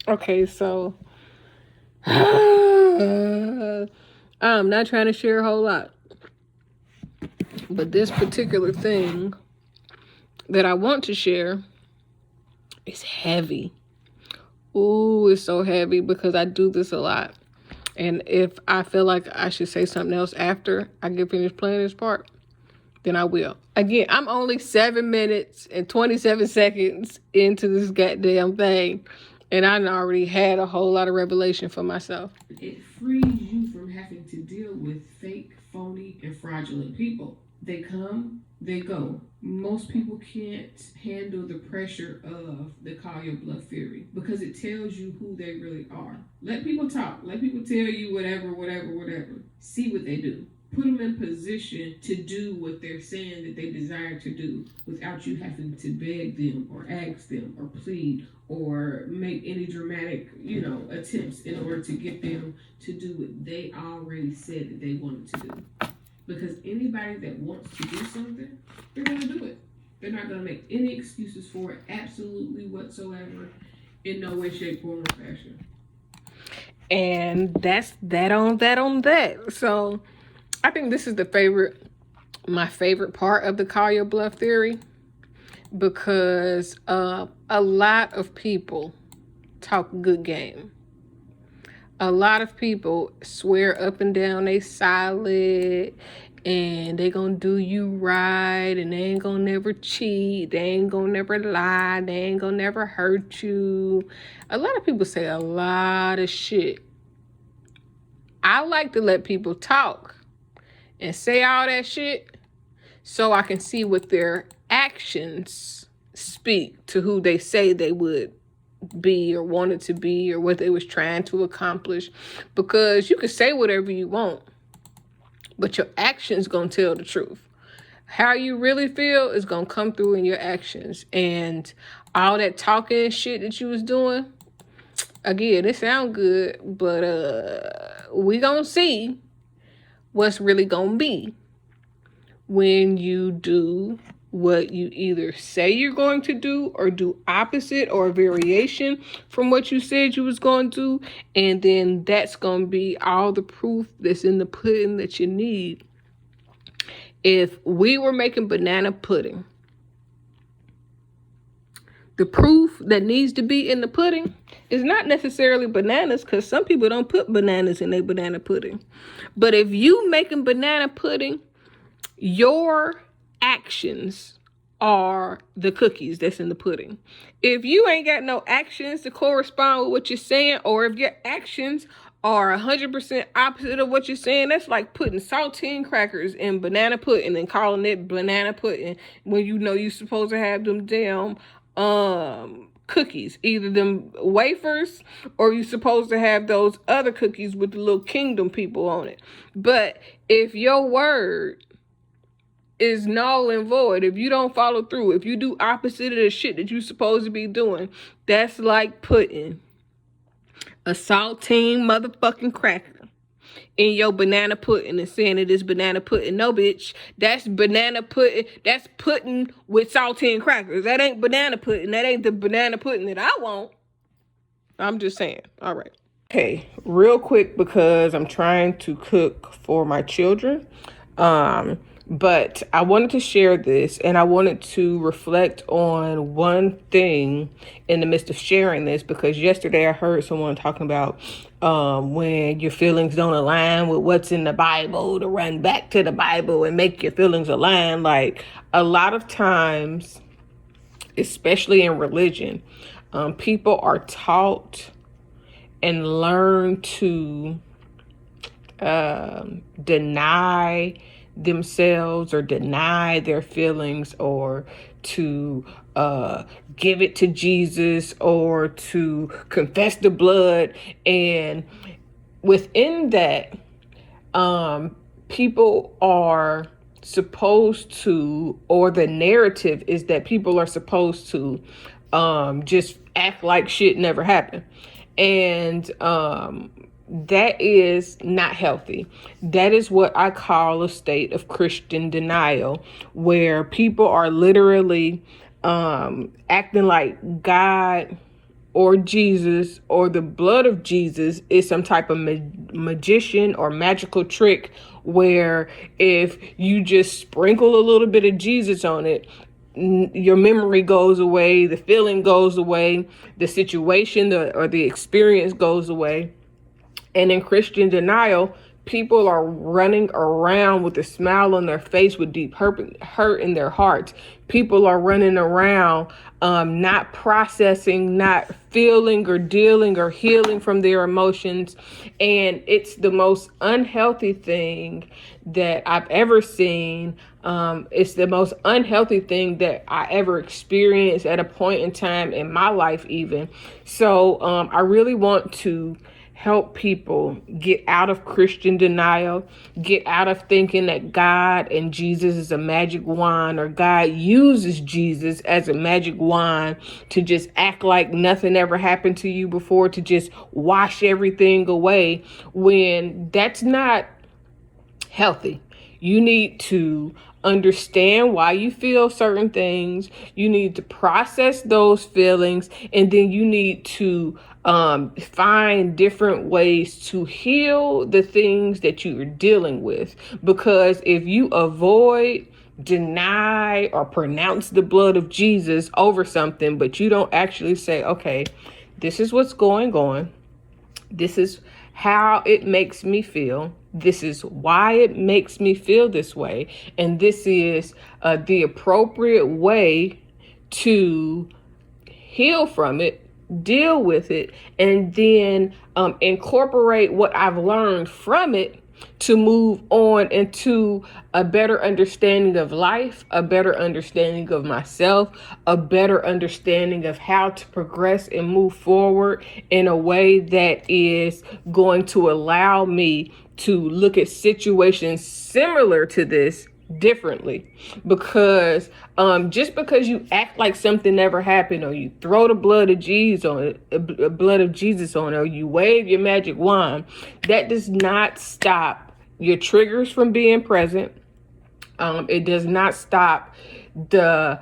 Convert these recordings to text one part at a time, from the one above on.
Okay, so I'm not trying to share a whole lot, but this particular thing that I want to share is heavy. Ooh, it's so heavy because I do this a lot. And if I feel like I should say something else after I get finished playing this part, then I will. Again, I'm only 7 minutes and 27 seconds into this goddamn thing, and I already had a whole lot of revelation for myself. It frees you from having to deal with fake, phony, and fraudulent people. They come, they go. Most people can't handle the pressure of the call your bluff theory because it tells you who they really are. Let people talk. Let people tell you whatever. See what they do. Put them in position to do what they're saying that they desire to do without you having to beg them or ask them or plead or make any dramatic, attempts in order to get them to do what they already said that they wanted to do. Because anybody that wants to do something, they're going to do it. They're not going to make any excuses for it, absolutely whatsoever, in no way, shape, form, or fashion. And that's that on that. So I think this is my favorite part of the call your bluff theory, because a lot of people talk good game. A lot of people swear up and down they solid and they gonna do you right and they ain't gonna never cheat, they ain't gonna never lie, they ain't gonna never hurt you. A lot of people say a lot of shit. I like to let people talk and say all that shit so I can see what their actions speak to who they say they would be or wanted to be or what they was trying to accomplish. Because you can say whatever you want, but your actions gonna tell the truth. How you really feel is gonna come through in your actions. And all that talking shit that you was doing, again, it sound good, but we gonna see what's really gonna be when you do what you either say you're going to do or do opposite or a variation from what you said you was going to do. And then that's going to be all the proof that's in the pudding that you need. If we were making banana pudding, the proof that needs to be in the pudding is not necessarily bananas, because some people don't put bananas in their banana pudding. But if you making banana pudding, your actions are the cookies that's in the pudding. If you ain't got no actions to correspond with what you're saying, or if your actions are 100% opposite of what you're saying, that's like putting saltine crackers in banana pudding and calling it banana pudding when you know you're supposed to have them damn cookies, either them wafers or you're supposed to have those other cookies with the little kingdom people on it. But if your word is null and void, if you don't follow through, if you do opposite of the shit that you're supposed to be doing, that's like putting a saltine motherfucking cracker in your banana pudding and saying it is banana pudding. No, bitch, that's banana pudding. That's pudding with saltine crackers. That ain't banana pudding. That ain't the banana pudding that I want. I'm just saying. All right. Okay, real quick, because I'm trying to cook for my children. But I wanted to share this, and I wanted to reflect on one thing in the midst of sharing this, because yesterday I heard someone talking about when your feelings don't align with what's in the Bible, to run back to the Bible and make your feelings align. Like, a lot of times, especially in religion, people are taught and learn to deny themselves or deny their feelings, or to give it to Jesus, or to confess the blood. And within that, people are supposed to, or the narrative is that people are supposed to just act like shit never happened. And that is not healthy. That is what I call a state of Christian denial, where people are literally acting like God or Jesus or the blood of Jesus is some type of magician or magical trick where if you just sprinkle a little bit of Jesus on it, your memory goes away, the feeling goes away, the situation or the experience goes away. And in Christian denial, people are running around with a smile on their face with deep hurt in their hearts. People are running around not processing, not feeling or dealing or healing from their emotions. And it's the most unhealthy thing that I've ever seen. It's the most unhealthy thing that I ever experienced at a point in time in my life even. So I really want to help people get out of Christian denial, get out of thinking that God and Jesus is a magic wand, or God uses Jesus as a magic wand to just act like nothing ever happened to you before, to just wash everything away, when that's not healthy. You need to understand why you feel certain things. You need to process those feelings, and then you need to find different ways to heal the things that you are dealing with. Because if you avoid, deny, or pronounce the blood of Jesus over something, but you don't actually say, okay, this is what's going on. This is how it makes me feel. This is why it makes me feel this way. And this is the appropriate way to heal from it, deal with it, and then incorporate what I've learned from it to move on into a better understanding of life, a better understanding of myself, a better understanding of how to progress and move forward in a way that is going to allow me to look at situations similar to this differently. Because just because you act like something never happened, or you throw the blood of Jesus on it, or you wave your magic wand, that does not stop your triggers from being present. It does not stop the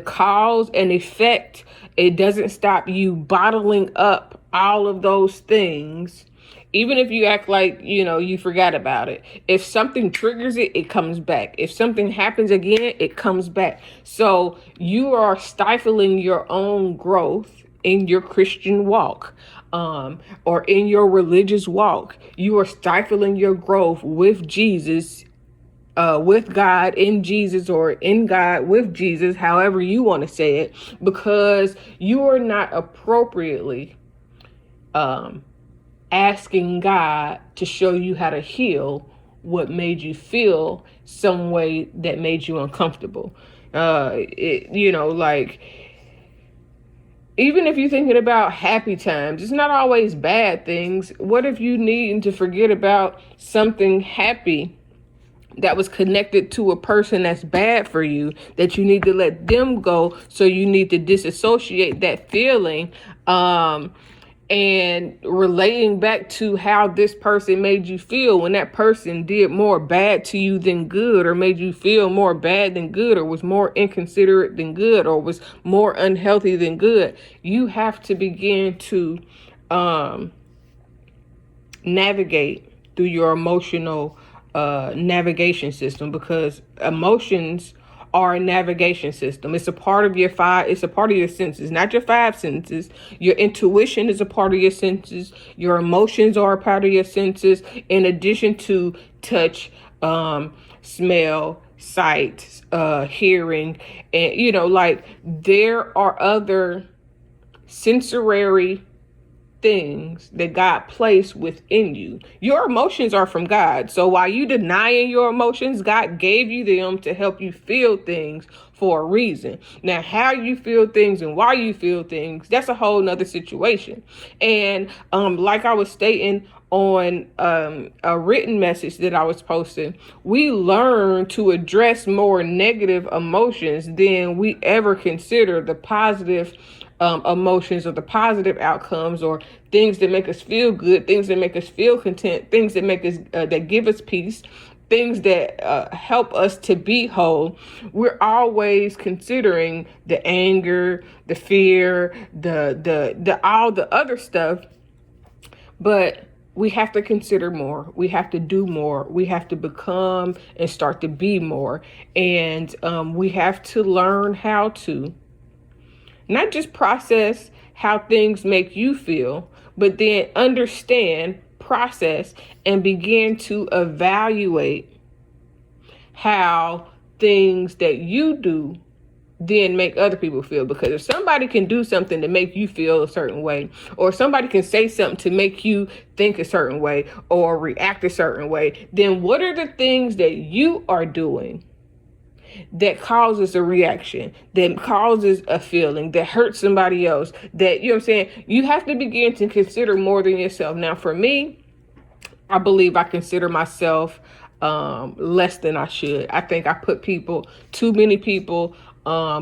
cause and effect. It doesn't stop you bottling up all of those things. Even if you act like, you forgot about it. If something triggers it, it comes back. If something happens again, it comes back. So you are stifling your own growth in your Christian walk, or in your religious walk. You are stifling your growth with Jesus, with God in Jesus, or in God with Jesus, however you want to say it, because you are not appropriately asking God to show you how to heal what made you feel some way that made you uncomfortable. Even if you're thinking about happy times, it's not always bad things. What if you need to forget about something happy that was connected to a person that's bad for you, that you need to let them go? So you need to disassociate that feeling, and relating back to how this person made you feel when that person did more bad to you than good, or made you feel more bad than good, or was more inconsiderate than good, or was more unhealthy than good. You have to begin to navigate through your emotional navigation system, because emotions are a navigation system. It's a part of your senses, not your five senses. Your intuition is a part of your senses. Your emotions are a part of your senses, in addition to touch, smell, sight, hearing. And, there are other sensory things that God placed within you. Your emotions are from God. So while you denying your emotions, God gave you them to help you feel things for a reason. Now, how you feel things and why you feel things, that's a whole nother situation. And like I was stating on a written message that I was posting, we learn to address more negative emotions than we ever consider the positive emotions, or the positive outcomes, or things that make us feel good, things that make us feel content, things that make us that give us peace. things that help us to be whole, we're always considering the anger, the fear, the all the other stuff. But we have to consider more. We have to do more. We have to become and start to be more. And we have to learn how to not just process how things make you feel, but then understand, process, and begin to evaluate how things that you do then make other people feel. Because if somebody can do something to make you feel a certain way, or somebody can say something to make you think a certain way or react a certain way, then what are the things that you are doing that causes a reaction, that causes a feeling, that hurts somebody else, that, you know what I'm saying? You have to begin to consider more than yourself. Now, for me, I believe I consider myself less than I should. I think I put too many people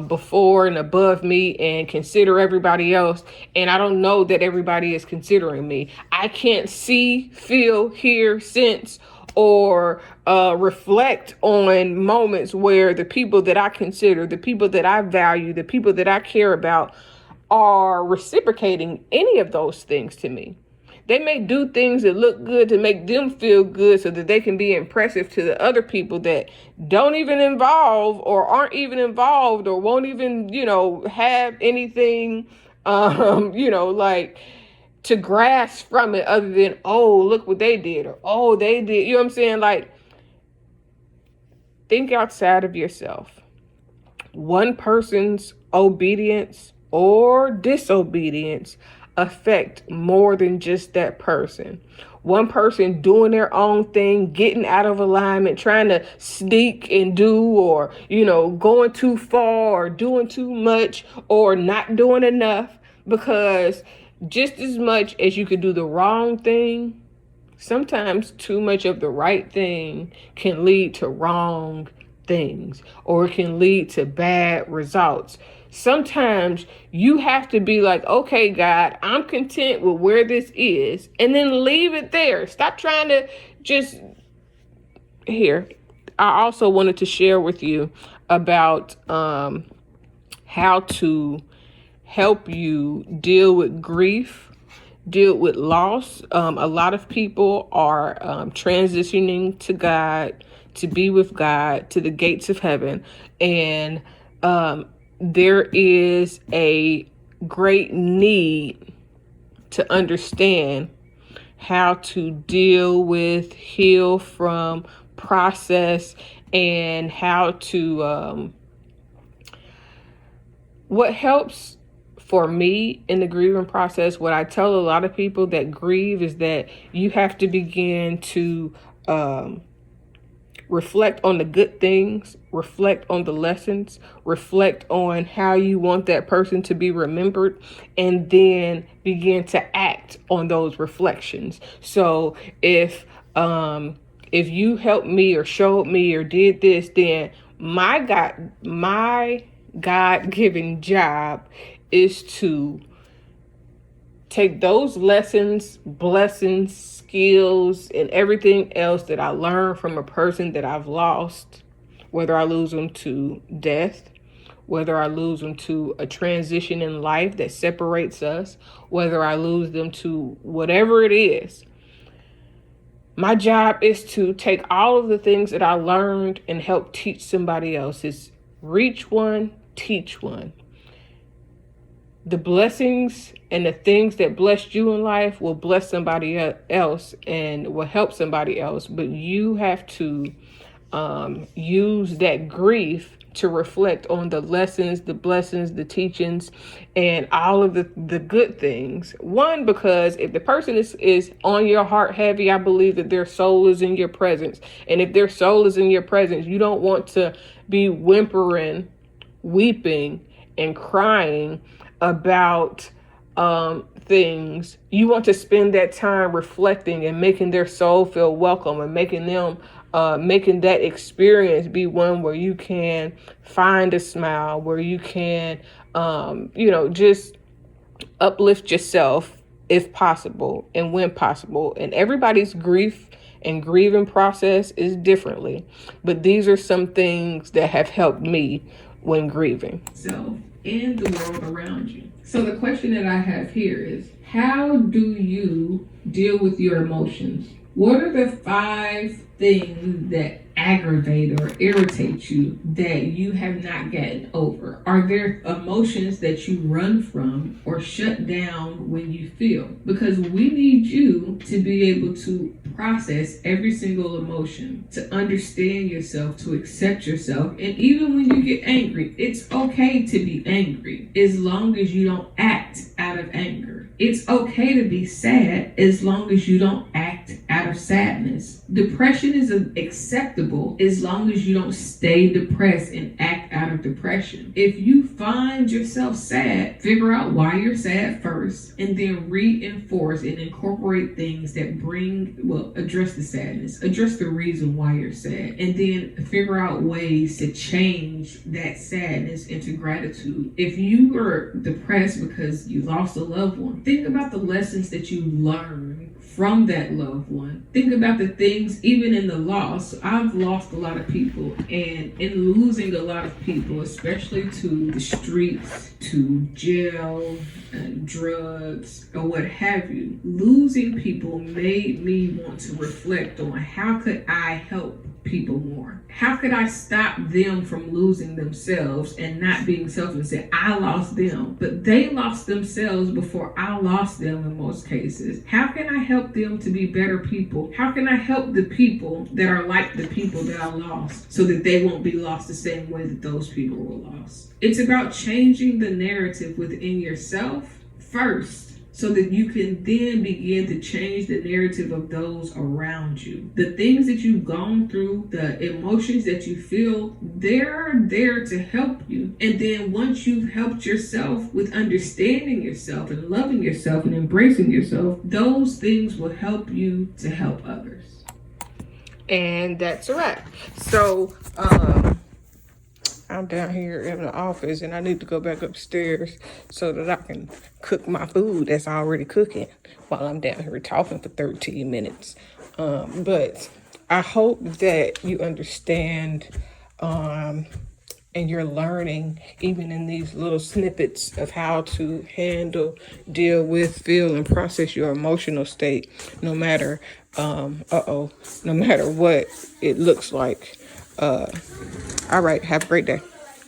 before and above me, and consider everybody else. And I don't know that everybody is considering me. I can't see, feel, hear, sense, or reflect on moments where the people that I consider, the people that I value, the people that I care about are reciprocating any of those things to me. They may do things that look good to make them feel good so that they can be impressive to the other people that don't even involve or aren't even involved or won't even, have anything, like to grasp from it other than, oh, look what they did, or, oh, they did. You know what I'm saying? Like, think outside of yourself. One person's obedience or disobedience affect more than just that person. One person doing their own thing, getting out of alignment, trying to sneak and do, or, going too far or doing too much or not doing enough. Because just as much as you could do the wrong thing, sometimes too much of the right thing can lead to wrong things, or it can lead to bad results. Sometimes you have to be like, okay, God, I'm content with where this is, and then leave it there. Stop trying to just here. I also wanted to share with you about how to help you deal with grief, deal with loss. A lot of people are transitioning to God, to be with God, to the gates of heaven. And there is a great need to understand how to deal with, heal from, process, and how to, what helps for me in the grieving process, what I tell a lot of people that grieve is that you have to begin to reflect on the good things, reflect on the lessons, reflect on how you want that person to be remembered, and then begin to act on those reflections. So if you helped me or showed me or did this, then my God-given job is to take those lessons, blessings, skills, and everything else that I learned from a person that I've lost, whether I lose them to death, whether I lose them to a transition in life that separates us, whether I lose them to whatever it is. My job is to take all of the things that I learned and help teach somebody else. It's reach one, teach one. The blessings and the things that blessed you in life will bless somebody else and will help somebody else. But you have to use that grief to reflect on the lessons, the blessings, the teachings, and all of the good things. One, because if the person is on your heart heavy, I believe that their soul is in your presence. And if their soul is in your presence, you don't want to be whimpering, weeping, and crying about things. You want to spend that time reflecting and making their soul feel welcome, and making that experience be one where you can find a smile, where you can just uplift yourself if possible and when possible. And everybody's grief and grieving process is differently. But these are some things that have helped me when grieving. So, and the world around you. So the question that I have here is, how do you deal with your emotions? What are the 5 things that aggravate or irritate you that you have not gotten over? Are there emotions that you run from or shut down when you feel? Because we need you to be able to process every single emotion, to understand yourself, to accept yourself. And even when you get angry, it's okay to be angry as long as you don't act out of anger. It's okay to be sad as long as you don't act out of sadness. Depression is acceptable as long as you don't stay depressed and act out of depression. If you find yourself sad, figure out why you're sad first, and then reinforce and incorporate things that address the sadness, address the reason why you're sad, and then figure out ways to change that sadness into gratitude. If you are depressed because you lost a loved one, think about the lessons that you learned from that loved one. Think about the things, even in the loss. I've lost a lot of people, and in losing a lot of people, especially to the streets, to jail, drugs, or what have you, losing people made me want to reflect on how could I help people more? How could I stop them from losing themselves and not being selfish and say, I lost them, but they lost themselves before I lost them in most cases. How can I help them to be better people? How can I help the people that are like the people that I lost so that they won't be lost the same way that those people were lost? It's about changing the narrative within yourself first, so that you can then begin to change the narrative of those around you. The things that you've gone through, the emotions that you feel, they're there to help you. And then once you've helped yourself with understanding yourself and loving yourself and embracing yourself, those things will help you to help others. And that's a wrap. So, I'm down here in the office and I need to go back upstairs so that I can cook my food that's already cooking while I'm down here talking for 13 minutes. But I hope that you understand and you're learning, even in these little snippets, of how to handle, deal with, feel, and process your emotional state, no matter no matter what it looks like. All right, have a great day.